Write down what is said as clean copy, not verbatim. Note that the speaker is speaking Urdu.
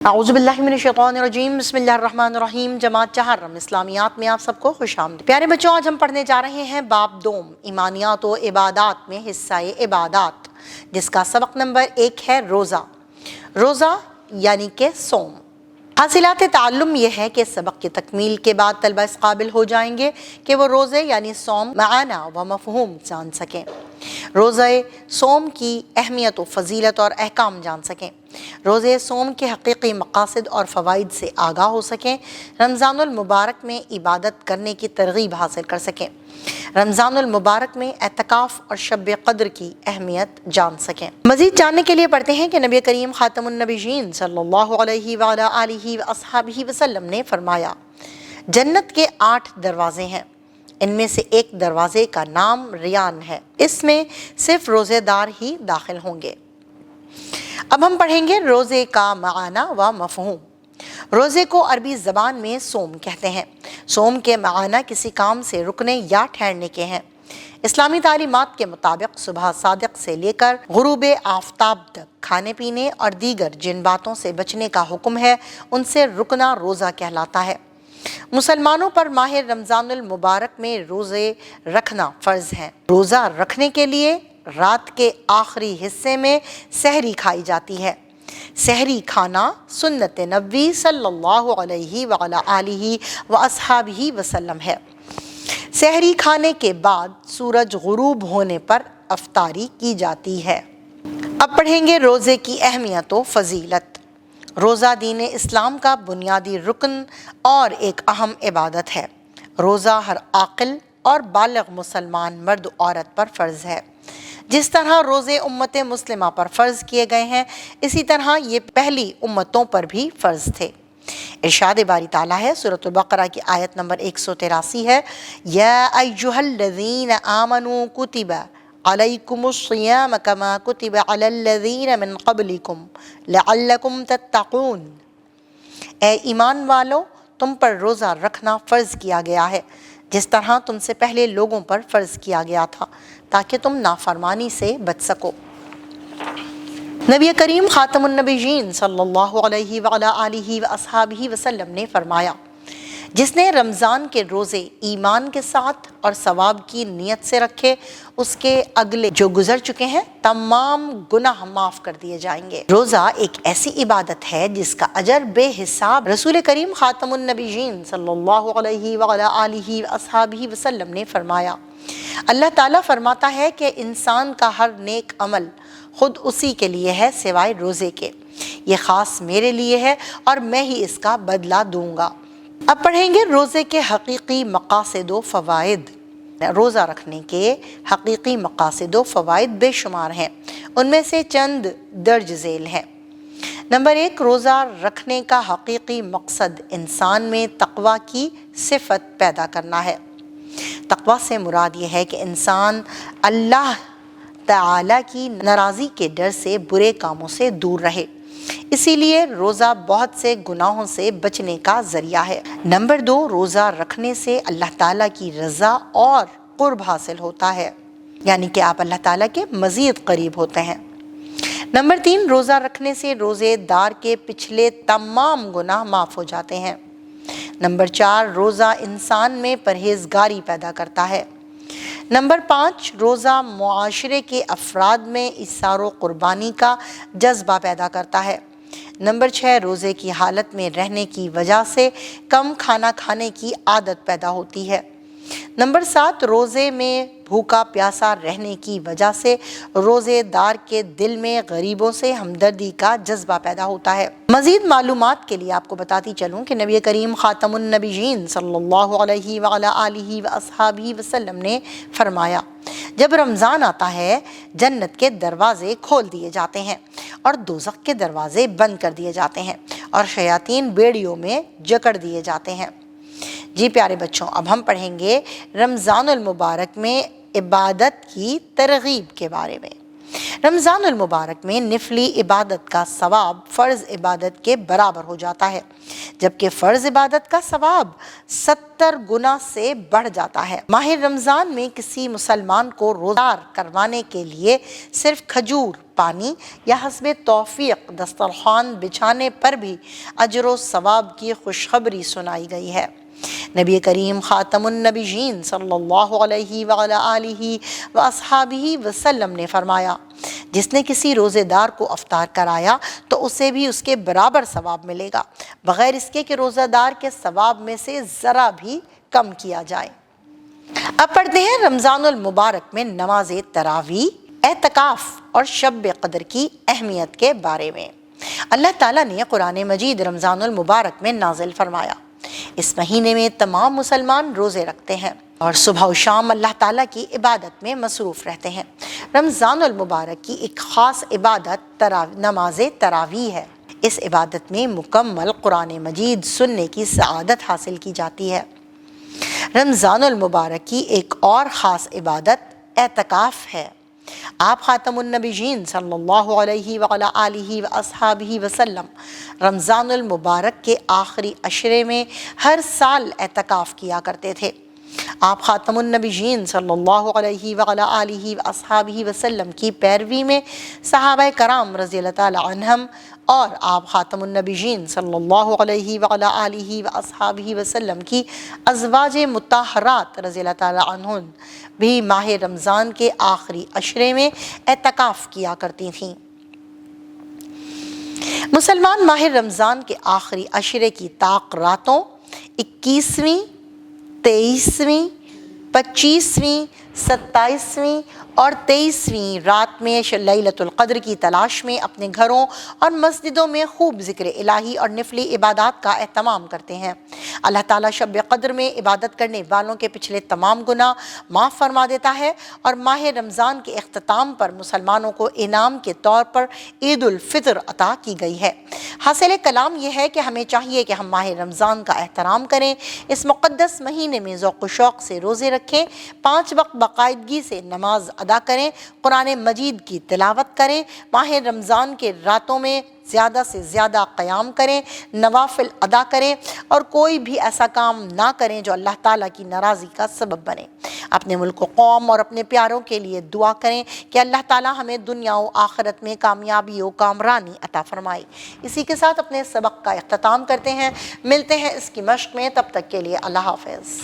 اعوذ باللہ من الشیطان الرجیم بسم اللہ الرحمن الرحیم جماعت چہارم اسلامیات میں آپ سب کو خوش آمدید۔ پیارے بچوں، آج ہم پڑھنے جا رہے ہیں باب دوم ایمانیات و عبادات میں حصہ عبادات، جس کا سبق نمبر 1 ہے روزہ۔ روزہ یعنی کہ صوم۔ حاصلات تعلم یہ ہے کہ سبق کی تکمیل کے بعد طلبہ اس قابل ہو جائیں گے کہ وہ روزے یعنی صوم معنی و مفہوم جان سکیں، روزے صوم کی اہمیت و فضیلت اور احکام جان سکیں، روزے صوم کے حقیقی مقاصد اور فوائد سے آگاہ ہو سکیں، رمضان المبارک میں عبادت کرنے کی ترغیب حاصل کر سکیں، رمضان المبارک میں اعتکاف اور شب قدر کی اہمیت جان سکیں۔ مزید جاننے کے لیے پڑھتے ہیں کہ نبی کریم خاتم النبیین صلی اللہ علیہ وآلہ آلہ وصحبہ وسلم نے فرمایا، جنت کے 8 دروازے ہیں، ان میں سے ایک دروازے کا نام ریان ہے، اس میں صرف روزے دار ہی داخل ہوں گے۔ اب ہم پڑھیں گے روزے کا معنی و مفہوم۔ روزے کو عربی زبان میں صوم کہتے ہیں۔ صوم کے معنی کسی کام سے رکنے یا ٹھہرنے کے ہیں۔ اسلامی تعلیمات کے مطابق صبح صادق سے لے کر غروب آفتاب تک کھانے پینے اور دیگر جن باتوں سے بچنے کا حکم ہے، ان سے رکنا روزہ کہلاتا ہے۔ مسلمانوں پر ماہ رمضان المبارک میں روزے رکھنا فرض ہے۔ روزہ رکھنے کے لیے رات کے آخری حصے میں سحری کھائی جاتی ہے۔ سحری کھانا سنت نبوی صلی اللہ علیہ وآلہ آلہ وصحبہ وسلم ہے۔ سحری کھانے کے بعد سورج غروب ہونے پر افطاری کی جاتی ہے۔ اب پڑھیں گے روزے کی اہمیت و فضیلت۔ روزہ دین اسلام کا بنیادی رکن اور ایک اہم عبادت ہے۔ روزہ ہر عاقل اور بالغ مسلمان مرد و عورت پر فرض ہے۔ جس طرح روزے امت مسلمہ پر فرض کیے گئے ہیں، اسی طرح یہ پہلی امتوں پر بھی فرض تھے۔ ارشاد باری تعالیٰ ہے، سورۃ البقرہ کی آیت نمبر 183 ہے، یا ایھا الذین آمنوا کتب علیکم الصیام کما کتب علی الذین من قبلکم لعلکم تتقون۔ اے ایمان والو، تم پر روزہ رکھنا فرض کیا گیا ہے جس طرح تم سے پہلے لوگوں پر فرض کیا گیا تھا، تاکہ تم نافرمانی سے بچ سکو۔ نبی کریم خاتم النبیین صلی اللہ علیہ وآلہ آلہ وصحبہ وسلم نے فرمایا، جس نے رمضان کے روزے ایمان کے ساتھ اور ثواب کی نیت سے رکھے، اس کے اگلے جو گزر چکے ہیں تمام گناہ معاف کر دیے جائیں گے۔ روزہ ایک ایسی عبادت ہے جس کا اجر بے حساب۔ رسول کریم خاتم النبیین صلی اللہ علیہ وآلہ آلہ وصحبہ وسلم نے فرمایا، اللہ تعالیٰ فرماتا ہے کہ انسان کا ہر نیک عمل خود اسی کے لیے ہے سوائے روزے کے، یہ خاص میرے لیے ہے اور میں ہی اس کا بدلہ دوں گا۔ اب پڑھیں گے روزے کے حقیقی مقاصد و فوائد۔ روزہ رکھنے کے حقیقی مقاصد و فوائد بے شمار ہیں، ان میں سے چند درج ذیل ہیں۔ نمبر 1، روزہ رکھنے کا حقیقی مقصد انسان میں تقوی کی صفت پیدا کرنا ہے۔ تقوی سے مراد یہ ہے کہ انسان اللہ تعالیٰ کی ناراضی کے ڈر سے برے کاموں سے دور رہے، اسی لیے روزہ بہت سے گناہوں سے بچنے کا ذریعہ ہے۔ نمبر 2، روزہ رکھنے سے اللہ تعالیٰ کی رضا اور قرب حاصل ہوتا ہے، یعنی کہ آپ اللہ تعالیٰ کے مزید قریب ہوتے ہیں۔ نمبر 3، روزہ رکھنے سے روزے دار کے پچھلے تمام گناہ معاف ہو جاتے ہیں۔ نمبر 4، روزہ انسان میں پرہیزگاری پیدا کرتا ہے۔ نمبر 5، روزہ معاشرے کے افراد میں ایثار و قربانی کا جذبہ پیدا کرتا ہے۔ نمبر 6، روزے کی حالت میں رہنے کی وجہ سے کم کھانا کھانے کی عادت پیدا ہوتی ہے۔ نمبر 7، روزے میں بھوکا پیاسا رہنے کی وجہ سے روزے دار کے دل میں غریبوں سے ہمدردی کا جذبہ پیدا ہوتا ہے۔ مزید معلومات کے لیے آپ کو بتاتی چلوں کہ نبی کریم خاتم النبیین صلی اللہ علیہ وآلہ آلہ وصحبہ وسلم نے فرمایا، جب رمضان آتا ہے جنت کے دروازے کھول دیے جاتے ہیں اور دوزخ کے دروازے بند کر دیے جاتے ہیں اور شیاطین بیڑیوں میں جکڑ دیے جاتے ہیں۔ جی پیارے بچوں، اب ہم پڑھیں گے رمضان المبارک میں عبادت کی ترغیب کے بارے میں۔ رمضان المبارک میں نفلی عبادت کا ثواب فرض عبادت کے برابر ہو جاتا ہے، جبکہ فرض عبادت کا ثواب 70 گنا سے بڑھ جاتا ہے۔ ماہ رمضان میں کسی مسلمان کو روزہ کروانے کے لیے صرف کھجور، پانی یا حسب توفیق دسترخوان بچھانے پر بھی اجر و ثواب کی خوشخبری سنائی گئی ہے۔ نبی کریم خاتم النبیین صلی اللہ علیہ وعلی آلہ واصحابہ وسلم نے فرمایا، جس نے کسی روزے دار کو افطار کرایا تو اسے بھی اس کے برابر ثواب ملے گا، بغیر اس کے کہ روزہ دار کے ثواب میں سے ذرا بھی کم کیا جائے۔ اب پڑھتے ہیں رمضان المبارک میں نماز تراویح، اعتکاف اور شب قدر کی اہمیت کے بارے میں۔ اللہ تعالیٰ نے قرآن مجید رمضان المبارک میں نازل فرمایا، اس مہینے میں تمام مسلمان روزے رکھتے ہیں اور صبح و شام اللہ تعالیٰ کی عبادت میں مصروف رہتے ہیں۔ رمضان المبارک کی ایک خاص عبادت نماز تراویح ہے۔ اس عبادت میں مکمل قرآن مجید سننے کی سعادت حاصل کی جاتی ہے۔ رمضان المبارک کی ایک اور خاص عبادت اعتکاف ہے۔ آپ خاتم النبیین صلی اللہ علیہ وعلی آلہ واصحابہ وسلم رمضان المبارک کے آخری عشرے میں ہر سال اعتکاف کیا کرتے تھے۔ آپ خاتم النبیین صلی اللہ علیہ وعلی آلہ واصحابہ وسلم کی پیروی میں صحابہ کرام رضی اللہ تعالی عنہم اور آپ خاتم النبیین صلی اللہ علیہ وعلی آلہ واصحابہ وسلم کی ازواج مطہرات رضی اللہ تعالی عنہن بھی ماہ رمضان کے آخری عشرے میں اعتکاف کیا کرتی تھیں۔ مسلمان ماہ رمضان کے آخری عشرے کی طاق راتوں 21ویں، 23ویں، 25ویں، 27ویں اور 23ویں رات میں لیلۃ القدر کی تلاش میں اپنے گھروں اور مسجدوں میں خوب ذکر الہی اور نفلی عبادات کا اہتمام کرتے ہیں۔ اللہ تعالیٰ شب قدر میں عبادت کرنے والوں کے پچھلے تمام گناہ معاف فرما دیتا ہے، اور ماہ رمضان کے اختتام پر مسلمانوں کو انعام کے طور پر عید الفطر عطا کی گئی ہے۔ حاصل کلام یہ ہے کہ ہمیں چاہیے کہ ہم ماہ رمضان کا احترام کریں، اس مقدس مہینے میں ذوق و شوق سے روزے رکھیں، 5 وقت باقاعدگی سے نماز ادا کریں، قرآن مجید کی تلاوت کریں، ماہ رمضان کے راتوں میں زیادہ سے زیادہ قیام کریں، نوافل ادا کریں اور کوئی بھی ایسا کام نہ کریں جو اللہ تعالیٰ کی ناراضی کا سبب بنے۔ اپنے ملک و قوم اور اپنے پیاروں کے لیے دعا کریں کہ اللہ تعالیٰ ہمیں دنیا و آخرت میں کامیابی و کامرانی عطا فرمائے۔ اسی کے ساتھ اپنے سبق کا اختتام کرتے ہیں، ملتے ہیں اس کی مشق میں، تب تک کے لیے اللہ حافظ۔